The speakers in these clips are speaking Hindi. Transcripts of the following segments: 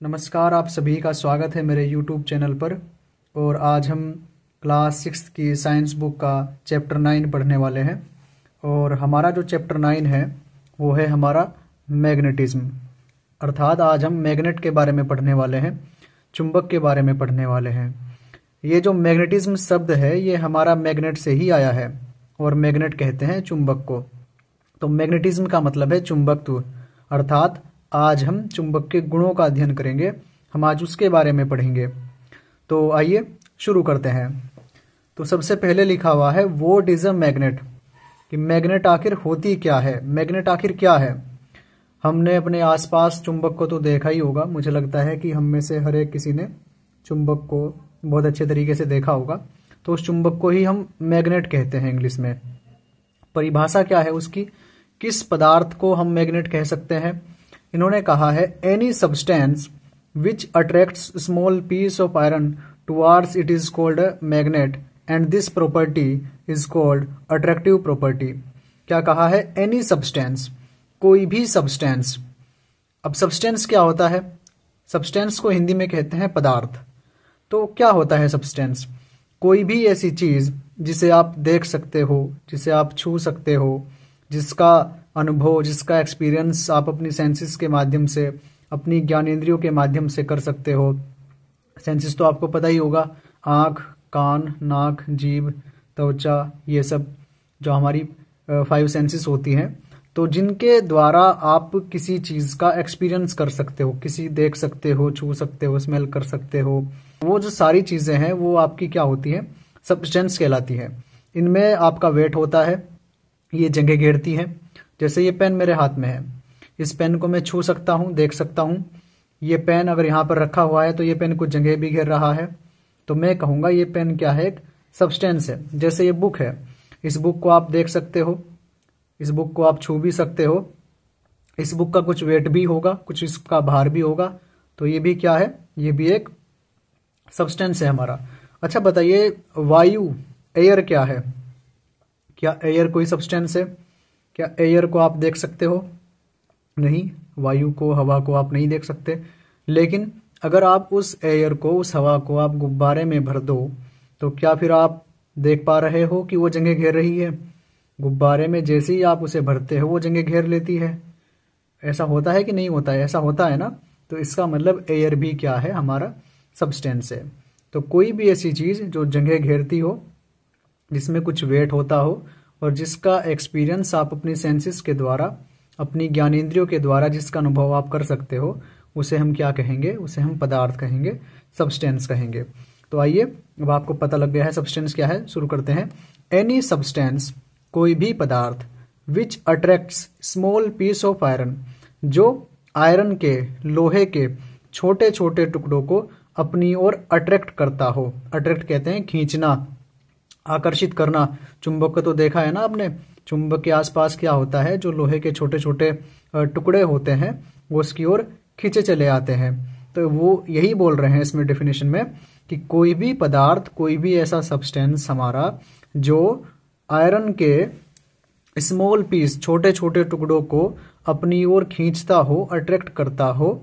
नमस्कार, आप सभी का स्वागत है मेरे YouTube चैनल पर। और आज हम क्लास 6 की साइंस बुक का चैप्टर 9 पढ़ने वाले हैं। और हमारा जो चैप्टर 9 है वो है हमारा मैग्नेटिज्म। अर्थात आज हम मैग्नेट के बारे में पढ़ने वाले हैं, चुंबक के बारे में पढ़ने वाले हैं। ये जो मैग्नेटिज्म शब्द है ये हमारा मैग्नेट से ही आया है और मैग्नेट कहते हैं चुंबक को। तो मैग्नेटिज्म का मतलब है चुंबकत्व। अर्थात आज हम चुंबक के गुणों का अध्ययन करेंगे, हम आज उसके बारे में पढ़ेंगे। तो आइए शुरू करते हैं। तो सबसे पहले लिखा हुआ है व्हाट इज अ मैग्नेट, कि मैग्नेट आखिर होती क्या है, मैग्नेट आखिर क्या है। हमने अपने आसपास चुंबक को तो देखा ही होगा, मुझे लगता है कि हम में से हर एक किसी ने चुंबक को बहुत अच्छे तरीके से देखा होगा। तो उस चुंबक को ही हम मैग्नेट कहते हैं इंग्लिश में। परिभाषा क्या है उसकी, किस पदार्थ को हम मैग्नेट कह सकते हैं। इन्होंने कहा है any substance which attracts small piece of iron towards it is called a magnet and this property is called attractive property. क्या कहा है, एनी सब्सटेंस, कोई भी सब्सटेंस। अब सब्सटेंस क्या होता है, सब्सटेंस को हिंदी में कहते हैं पदार्थ। तो क्या होता है सब्सटेंस, कोई भी ऐसी चीज जिसे आप देख सकते हो, जिसे आप छू सकते हो, जिसका अनुभव, जिसका एक्सपीरियंस आप अपनी सेंसेस के माध्यम से, अपनी ज्ञानेंद्रियों के माध्यम से कर सकते हो। सेंसेस तो आपको पता ही होगा, आंख, कान, नाक, जीभ, त्वचा, ये सब जो हमारी 5 सेंसेस होती हैं। तो जिनके द्वारा आप किसी चीज का एक्सपीरियंस कर सकते हो, किसी देख सकते हो, छू सकते हो, स्मेल कर सकते हो, वो जो सारी चीजें हैं वो आपकी क्या होती है, सब्सटेंस कहलाती है। इनमें आपका वेट होता है, ये जगह घेरती है। जैसे ये पेन मेरे हाथ में है, इस पेन को मैं छू सकता हूं, देख सकता हूं। ये पेन अगर यहां पर रखा हुआ है तो ये पेन कुछ जगह भी घेर रहा है, तो मैं कहूंगा ये पेन क्या है, एक सब्सटेंस है। जैसे ये बुक है, इस बुक को आप देख सकते हो, इस बुक को आप छू भी सकते हो। इस बुक का कुछ वेट भी होगा, कुछ इसका भार भी होगा, तो ये भी क्या है, ये भी एक सब्सटेंस है हमारा। अच्छा बताइए, वायु, एयर क्या है, क्या एयर कोई सब्सटेंस है? क्या एयर को आप देख सकते हो? नहीं, वायु को, हवा को आप नहीं देख सकते। लेकिन अगर आप उस एयर को, उस हवा को आप गुब्बारे में भर दो, तो क्या फिर आप देख पा रहे हो कि वो जगह घेर रही है? गुब्बारे में जैसे ही आप उसे भरते हो वो जगह घेर लेती है। ऐसा होता है कि नहीं होता है? ऐसा होता है ना। तो इसका मतलब एयर भी क्या है, हमारा सब्सटेंस है। तो कोई भी ऐसी चीज जो जगह घेरती हो, जिसमें कुछ वेट होता हो और जिसका एक्सपीरियंस आप अपनी सेंसेस के द्वारा, अपनी ज्ञानेंद्रियों के द्वारा जिसका अनुभव आप कर सकते हो, उसे हम क्या कहेंगे, उसे हम पदार्थ कहेंगे, सब्सटेंस कहेंगे। तो आइए, अब आपको पता लग गया है सब्सटेंस क्या है, शुरू करते हैं। एनी सब्सटेंस, कोई भी पदार्थ, which attracts small piece of iron, जो आयरन के, लोहे के छोटे छोटे टुकड़ों को अपनी ओर अट्रैक्ट करता हो। अट्रैक्ट कहते हैं खींचना, आकर्षित करना। चुंबक को तो देखा है ना आपने, चुंबक के आसपास क्या होता है, जो लोहे के छोटे छोटे टुकड़े होते हैं वो उसकी ओर खींचे चले आते हैं। तो वो यही बोल रहे हैं इसमें डेफिनेशन में, कि कोई भी पदार्थ, कोई भी ऐसा सब्सटेंस हमारा जो आयरन के स्मॉल पीस, छोटे छोटे टुकड़ों को अपनी ओर खींचता हो, अट्रैक्ट करता हो,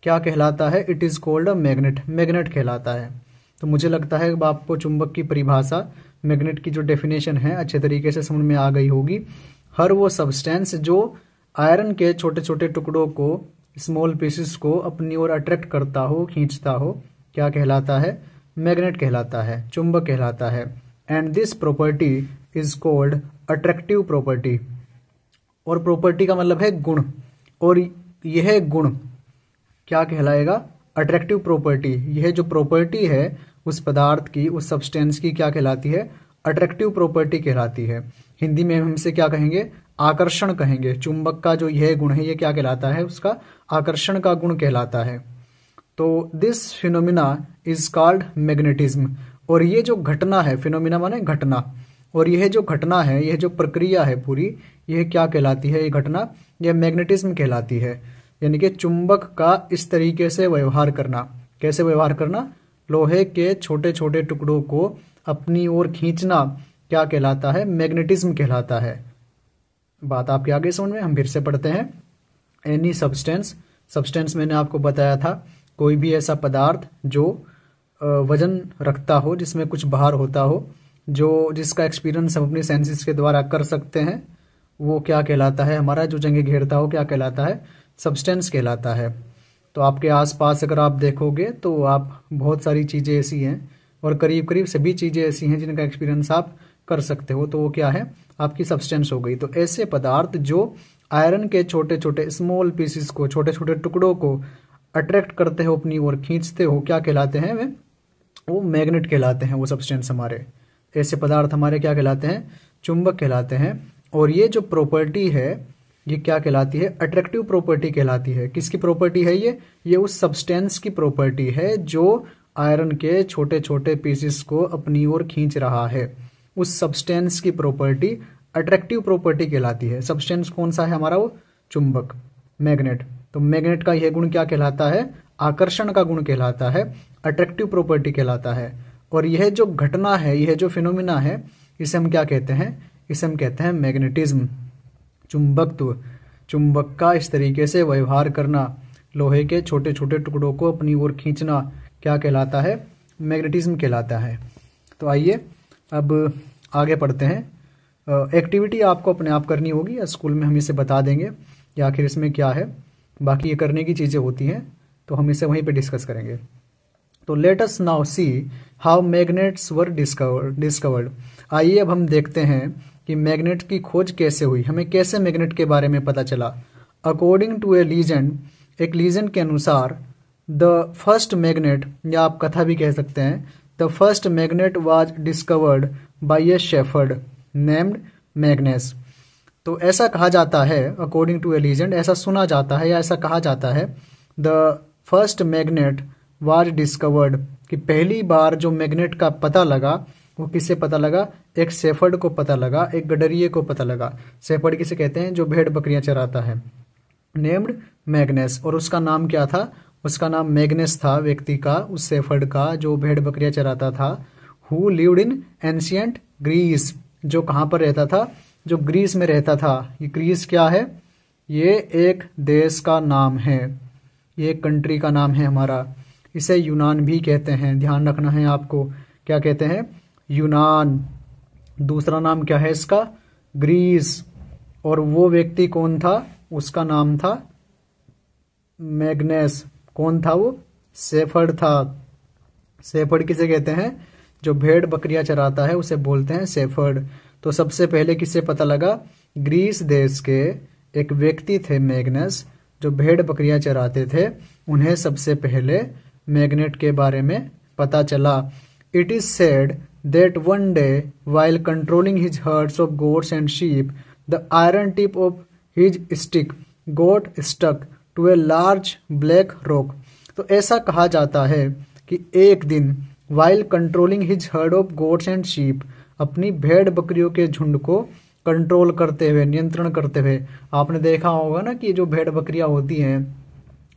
क्या कहलाता है, it is called a magnet, magnet कहलाता है। तो मुझे लगता है अब आपको चुंबक की परिभाषा, मैग्नेट की जो डेफिनेशन है, अच्छे तरीके से समझ में आ गई होगी। हर वो सब्सटेंस जो आयरन के छोटे छोटे टुकड़ों को, स्मॉल पीसेस को अपनी ओर अट्रैक्ट करता हो, खींचता हो, क्या कहलाता है, मैग्नेट कहलाता है, चुंबक कहलाता है। And this property is called attractive property. और प्रॉपर्टी का मतलब है गुण, और यह गुण क्या कहलाएगा, अट्रैक्टिव प्रॉपर्टी। यह जो प्रॉपर्टी है उस पदार्थ की, उस सब्सटेंस की, क्या कहलाती है, अट्रैक्टिव प्रॉपर्टी कहलाती है। हिंदी में हम इसे क्या कहेंगे, आकर्षण कहेंगे। चुंबक का जो यह गुण है, ये क्या कहलाता है, उसका आकर्षण का गुण कहलाता है। तो this phenomena is called magnetism. और ये जो घटना है, फिनोमिना माने घटना, और यह जो घटना है, यह जो प्रक्रिया है पूरी, यह क्या कहलाती है, ये घटना, यह मैग्नेटिज्म कहलाती है। यानी कि चुंबक का इस तरीके से व्यवहार करना। कैसे व्यवहार करना, लोहे के छोटे छोटे टुकड़ों को अपनी ओर खींचना, क्या कहलाता है, मैग्नेटिज्म कहलाता है। बात आपके आगे समझ में, हम फिर से पढ़ते हैं। एनी सब्सटेंस, सब्सटेंस मैंने आपको बताया था कोई भी ऐसा पदार्थ जो वजन रखता हो, जिसमें कुछ भार होता हो, जो जिसका एक्सपीरियंस हम अपनी सेंसेस के द्वारा कर सकते हैं, वो क्या कहलाता है, हमारा जो जगह घेरता हो क्या कहलाता है, सब्सटेंस कहलाता है। तो आपके आसपास अगर आप देखोगे तो आप बहुत सारी चीज़ें ऐसी हैं और करीब करीब सभी चीज़ें ऐसी हैं जिनका एक्सपीरियंस आप कर सकते हो, तो वो क्या है, आपकी सब्सटेंस हो गई। तो ऐसे पदार्थ जो आयरन के छोटे छोटे स्मॉल पीसेस को, छोटे छोटे टुकड़ों को अट्रैक्ट करते हो अपनी ओर, खींचते हो, क्या कहलाते हैं, वे वो मैग्नेट कहलाते हैं। वो सब्सटेंस हमारे, ऐसे पदार्थ हमारे क्या कहलाते हैं, चुंबक कहलाते हैं। और ये जो प्रॉपर्टी है ये क्या कहलाती है, अट्रैक्टिव प्रॉपर्टी कहलाती है। किसकी प्रॉपर्टी है ये उस सब्सटेंस की प्रॉपर्टी है जो आयरन के छोटे छोटे पीसेस को अपनी ओर खींच रहा है। उस सब्सटेंस की प्रॉपर्टी अट्रैक्टिव प्रॉपर्टी कहलाती है। सब्सटेंस कौन सा है हमारा, वो चुंबक, मैग्नेट। तो मैग्नेट का यह गुण क्या कहलाता है, आकर्षण का गुण कहलाता है, अट्रैक्टिव प्रॉपर्टी कहलाता है। और यह जो घटना है, यह जो फिनोमिना है, इसे हम क्या कहते हैं, इसे हम कहते हैं मैग्नेटिज्म, चुंबकत्व। चुंबक का इस तरीके से व्यवहार करना, लोहे के छोटे छोटे टुकड़ों को अपनी ओर खींचना, क्या कहलाता है, मैग्नेटिज्म कहलाता है। तो आइए अब आगे पढ़ते हैं। एक्टिविटी आपको अपने आप करनी होगी या स्कूल में हम इसे बता देंगे कि आखिर इसमें क्या है। बाकी ये करने की चीज़ें होती हैं तो हम इसे वहीं पे डिस्कस करेंगे। तो let us now see how magnets were discovered. आइए अब हम देखते हैं कि मैग्नेट की खोज कैसे हुई, हमें कैसे मैग्नेट के बारे में पता चला। अकॉर्डिंग टू ए लीजेंड, एक लीजेंड के अनुसार, द फर्स्ट मैग्नेट, या आप कथा भी कह सकते हैं, the first magnet was discovered by A shepherd named मैग्नेस। तो ऐसा कहा जाता है, अकॉर्डिंग टू ए लीजेंड, ऐसा सुना जाता है या ऐसा कहा जाता है, the first magnet was discovered, कि पहली बार जो मैग्नेट का पता लगा वो किसे पता लगा, एक शेफर्ड को पता लगा, एक गडरिये को पता लगा। शेफर्ड किसे कहते हैं, जो भेड़ बकरियां चराता है। नेम्ड मैग्नेस, और उसका नाम क्या था, उसका नाम मैग्नेस था, व्यक्ति का, उस शेफर्ड का जो भेड़ बकरियां चराता था। Who lived in ancient Greece, जो कहाँ पर रहता था, जो ग्रीस में रहता था। ये ग्रीस क्या है, ये एक देश का नाम है, ये एक कंट्री का नाम है हमारा। इसे यूनान भी कहते हैं, ध्यान रखना है आपको, क्या कहते हैं, यूनान। दूसरा नाम क्या है इसका, ग्रीस। और वो व्यक्ति कौन था, उसका नाम था मैग्नेस। कौन था वो, शेफर्ड था। शेफर्ड किसे कहते हैं, जो भेड़ बकरियां चराता है उसे बोलते हैं शेफर्ड। तो सबसे पहले किसे पता लगा, ग्रीस देश के एक व्यक्ति थे मैग्नेस, जो भेड़ बकरियां चराते थे, उन्हें सबसे पहले मैग्नेट के बारे में पता चला। It is said that one day while controlling his herds of goats and sheep, the iron tip of his stick got stuck to a large black rock। तो ऐसा कहा जाता है कि एक दिन while controlling his herd of goats and sheep, अपनी भेड़ बकरियों के झुंड को कंट्रोल करते हुए, नियंत्रण करते हुए, आपने देखा होगा ना कि जो भेड़ बकरियां होती हैं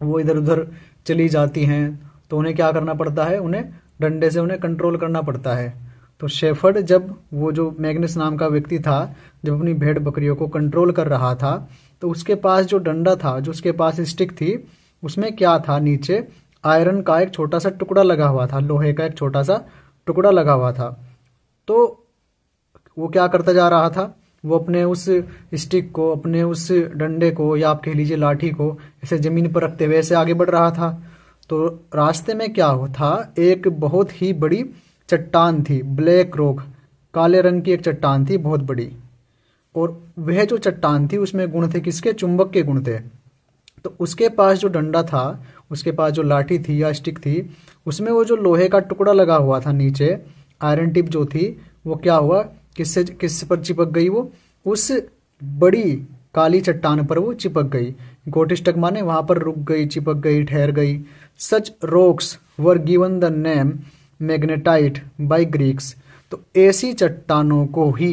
वो इधर उधर चली जाती हैं, तो उन्हें क्या करना पड़ता है, उन्हें डंडे से उन्हें कंट्रोल करना पड़ता है। तो शेफर्ड, जब वो जो मैग्नेस नाम का व्यक्ति था, जब अपनी भेड़ बकरियों को कंट्रोल कर रहा था, तो उसके पास जो डंडा था, जो उसके पास स्टिक थी, उसमें क्या था, नीचे आयरन का एक छोटा सा टुकड़ा लगा हुआ था, लोहे का एक छोटा सा टुकड़ा लगा हुआ था। तो वो क्या करता जा रहा था, वो अपने उस स्टिक को, अपने उस डंडे को, या आप कह लीजिए लाठी को, ऐसे जमीन पर रखते हुए ऐसे आगे बढ़ रहा था। तो रास्ते में क्या हो था, एक बहुत ही बड़ी चट्टान थी, ब्लैक रॉक, काले रंग की एक चट्टान थी, बहुत बड़ी। और वह जो चट्टान थी उसमें गुण थे किसके, चुंबक के गुण थे। तो उसके पास जो डंडा था, उसके पास जो लाठी थी या स्टिक थी, उसमें वो जो लोहे का टुकड़ा लगा हुआ था नीचे, आयरन टिप जो थी, वो क्या हुआ, किस पर चिपक गई, वो उस बड़ी काली चट्टान पर वो चिपक गई। गोट स्टक माने वहां पर रुक गई, चिपक गई, ठहर गई। Such rocks were given the name magnetite by Greeks. तो ऐसी चट्टानों को ही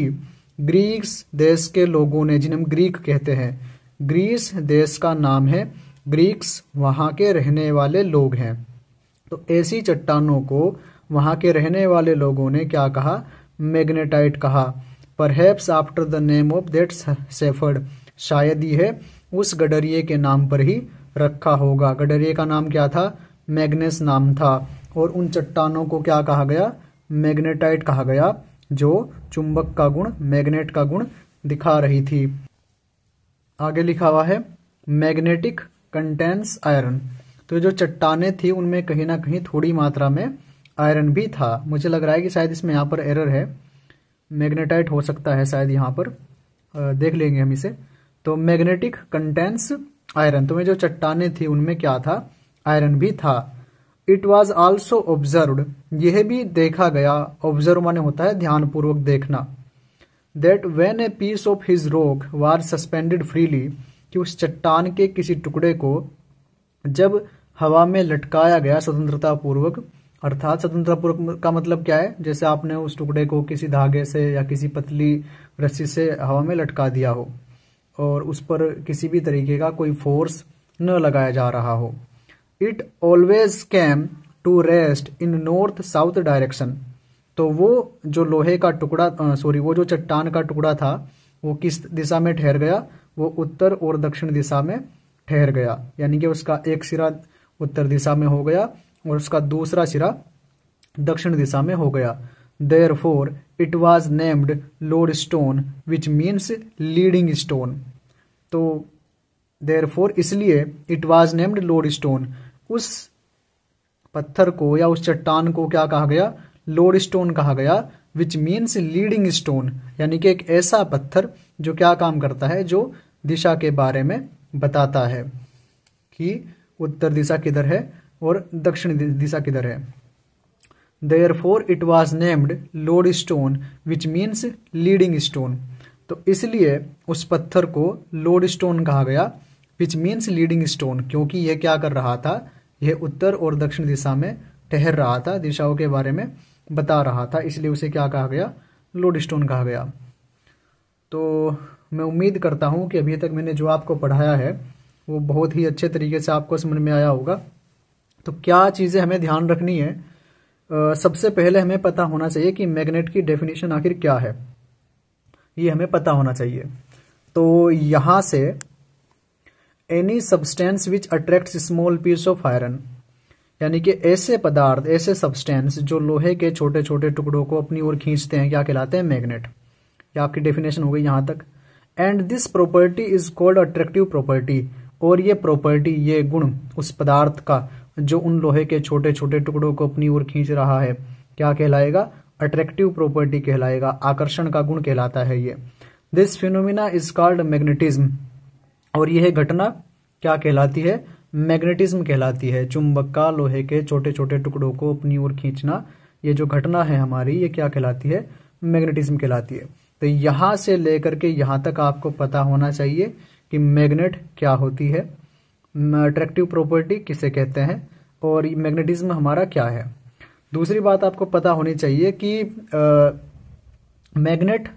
ग्रीक्स देश के लोगों ने, जिन्हें हम ग्रीक कहते हैं, ग्रीस देश का नाम है, ग्रीक्स वहां के रहने वाले लोग हैं। तो ऐसी चट्टानों को वहां के रहने वाले लोगों ने क्या कहा, मैग्नेटाइट कहा। Perhaps after the name of that shepherd, शायद ही है उस गडरिये के नाम पर ही रखा होगा। गडरिये का नाम क्या था? मैग्नेस नाम था। और उन चट्टानों को क्या कहा गया? मैग्नेटाइट कहा गया, जो चुंबक का गुण, मैग्नेट का गुण दिखा रही थी। आगे लिखा हुआ है मैग्नेटिक कंटेंस आयरन। तो ये जो चट्टाने थी उनमें कहीं ना कहीं थोड़ी मात्रा में आयरन भी था। मुझे लग रहा है कि शायद इसमें यहाँ पर एरर है, मैग्नेटाइट हो सकता है शायद, यहाँ पर देख लेंगे हम इसे। तो मैग्नेटिक कंटेंस आयरन, तो ये जो चट्टाने थी उनमें क्या था? आयरन भी था। इट वॉज ऑल्सो ऑब्जर्व्ड, यह भी देखा गया, ऑब्जर्व माने होता है ध्यानपूर्वक देखना, that when a piece of his rock was suspended freely, कि उस चट्टान के किसी टुकड़े को जब हवा में लटकाया गया स्वतंत्रता पूर्वक, अर्थात स्वतंत्रता पूर्वक का मतलब क्या है? जैसे आपने उस टुकड़े को किसी धागे से या किसी पतली रस्सी से हवा में लटका दिया हो और उस पर किसी भी तरीके का कोई फोर्स न लगाया जा रहा हो। It always came to rest in north south direction, तो वो जो लोहे का टुकड़ा वो जो चट्टान का टुकड़ा था वो किस दिशा में ठहर गया? वो उत्तर और दक्षिण दिशा में ठहर गया, यानी कि उसका एक सिरा उत्तर दिशा में हो गया और उसका दूसरा सिरा दक्षिण दिशा में हो गया। Therefore it was named load stone which means leading stone. तो देयरफॉर इसलिए it was named load stone, उस पत्थर को या उस चट्टान को क्या कहा गया? लोड स्टोन कहा गया, विच मीन्स लीडिंग स्टोन, यानी कि एक ऐसा पत्थर जो क्या काम करता है? जो दिशा के बारे में बताता है कि उत्तर दिशा किधर है और दक्षिण दिशा किधर है। Therefore it was named load stone which means leading stone, तो इसलिए उस पत्थर को लोड स्टोन कहा गया, विच मीन्स लीडिंग स्टोन, क्योंकि यह क्या कर रहा था? यह उत्तर और दक्षिण दिशा में ठहर रहा था, दिशाओं के बारे में बता रहा था, इसलिए उसे क्या कहा गया? लोड स्टोन कहा गया। तो मैं उम्मीद करता हूं कि अभी तक मैंने जो आपको पढ़ाया है वो बहुत ही अच्छे तरीके से आपको समझ में आया होगा। तो क्या चीज़ें हमें ध्यान रखनी है? सबसे पहले हमें पता होना चाहिए कि मैग्नेट की डेफिनेशन आखिर क्या है, ये हमें पता होना चाहिए। तो यहां से any substance which attracts small piece of iron, यानी कि ऐसे पदार्थ, ऐसे सब्सटेंस जो लोहे के छोटे छोटे टुकड़ों को अपनी ओर खींचते हैं, क्या कहलाते हैं? मैग्नेट। ये आपकी डेफिनेशन हो गई यहां तक। And this property is called attractive property, और ये प्रॉपर्टी, ये गुण उस पदार्थ का जो उन लोहे के छोटे छोटे टुकड़ों को अपनी ओर खींच रहा है, क्या कहलाएगा? अट्रैक्टिव प्रॉपर्टी कहलाएगा, आकर्षण का गुण कहलाता है ये। This phenomena is called magnetism, और यह घटना क्या कहलाती है? मैग्नेटिज्म कहलाती है। चुंबक का लोहे के छोटे छोटे टुकड़ों को अपनी ओर खींचना, ये जो घटना है हमारी, ये क्या कहलाती है? मैग्नेटिज्म कहलाती है। तो यहां से लेकर के यहां तक आपको पता होना चाहिए कि मैग्नेट क्या होती है, अट्रैक्टिव प्रॉपर्टी किसे कहते हैं, और मैग्नेटिज्म हमारा क्या है। दूसरी बात आपको पता होनी चाहिए कि मैग्नेट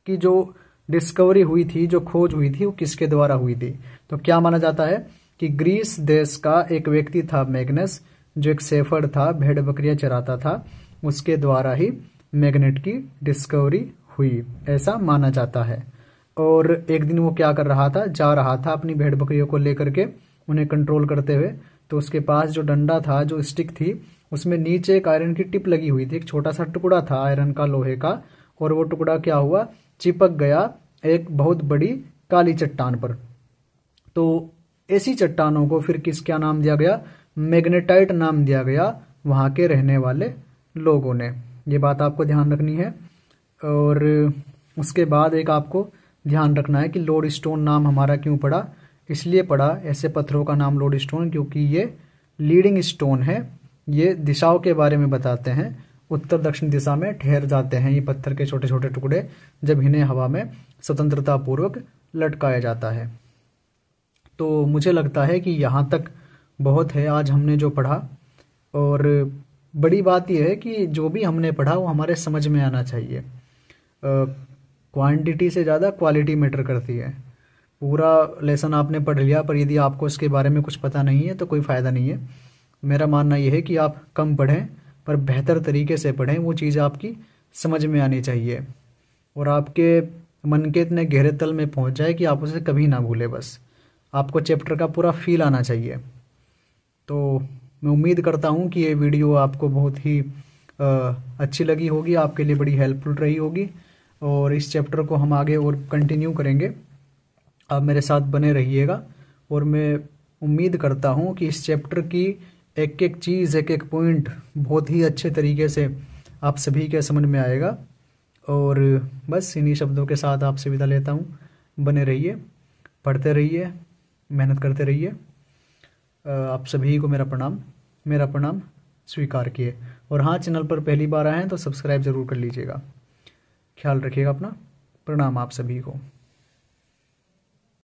की जो डिस्कवरी हुई थी, जो खोज हुई थी, वो किसके द्वारा हुई थी? तो क्या माना जाता है कि ग्रीस देश का एक व्यक्ति था मैग्नस, जो एक शेफर्ड था, भेड़ बकरियां चराता था, उसके द्वारा ही मैग्नेट की डिस्कवरी हुई, ऐसा माना जाता है। और एक दिन वो क्या कर रहा था? जा रहा था अपनी भेड़ बकरियों को लेकर के, उन्हें कंट्रोल करते हुए, तो उसके पास जो डंडा था, जो स्टिक थी, उसमें नीचे एक आयरन की टिप लगी हुई थी, एक छोटा सा टुकड़ा था आयरन का, लोहे का, और वो टुकड़ा क्या हुआ? चिपक गया एक बहुत बड़ी काली चट्टान पर। तो ऐसी चट्टानों को फिर क्या नाम दिया गया? मैग्नेटाइट नाम दिया गया वहां के रहने वाले लोगों ने। ये बात आपको ध्यान रखनी है। और उसके बाद एक आपको ध्यान रखना है कि लोड स्टोन नाम हमारा क्यों पड़ा? इसलिए पड़ा ऐसे पत्थरों का नाम लोड स्टोन, क्योंकि ये लीडिंग स्टोन है, ये दिशाओं के बारे में बताते हैं, उत्तर दक्षिण दिशा में ठहर जाते हैं ये पत्थर के छोटे छोटे टुकड़े, जब इन्हें हवा में स्वतंत्रता पूर्वक लटकाया जाता है। तो मुझे लगता है कि यहाँ तक बहुत है आज हमने जो पढ़ा, और बड़ी बात यह है कि जो भी हमने पढ़ा वो हमारे समझ में आना चाहिए। क्वांटिटी से ज़्यादा क्वालिटी मैटर करती है। पूरा लेसन आपने पढ़ लिया, पर यदि आपको इसके बारे में कुछ पता नहीं है तो कोई फ़ायदा नहीं है। मेरा मानना यह है कि आप कम पढ़ें पर बेहतर तरीके से पढ़ें, वो चीज़ आपकी समझ में आनी चाहिए और आपके मन के इतने गहरे तल में पहुंच जाए कि आप उसे कभी ना भूलें। बस आपको चैप्टर का पूरा फील आना चाहिए। तो मैं उम्मीद करता हूँ कि ये वीडियो आपको बहुत ही अच्छी लगी होगी, आपके लिए बड़ी हेल्पफुल रही होगी, और इस चैप्टर को हम आगे और कंटिन्यू करेंगे। आप मेरे साथ बने रहिएगा, और मैं उम्मीद करता हूँ कि इस चैप्टर की एक एक चीज़, एक एक पॉइंट बहुत ही अच्छे तरीके से आप सभी के समझ में आएगा। और बस इन्हीं शब्दों के साथ आपसे विदा लेता हूँ। बने रहिए, पढ़ते रहिए, मेहनत करते रहिए। आप सभी को मेरा प्रणाम स्वीकार किए। और हाँ, चैनल पर पहली बार आए हैं तो सब्सक्राइब ज़रूर कर लीजिएगा। ख्याल रखिएगा अपना। प्रणाम आप सभी को।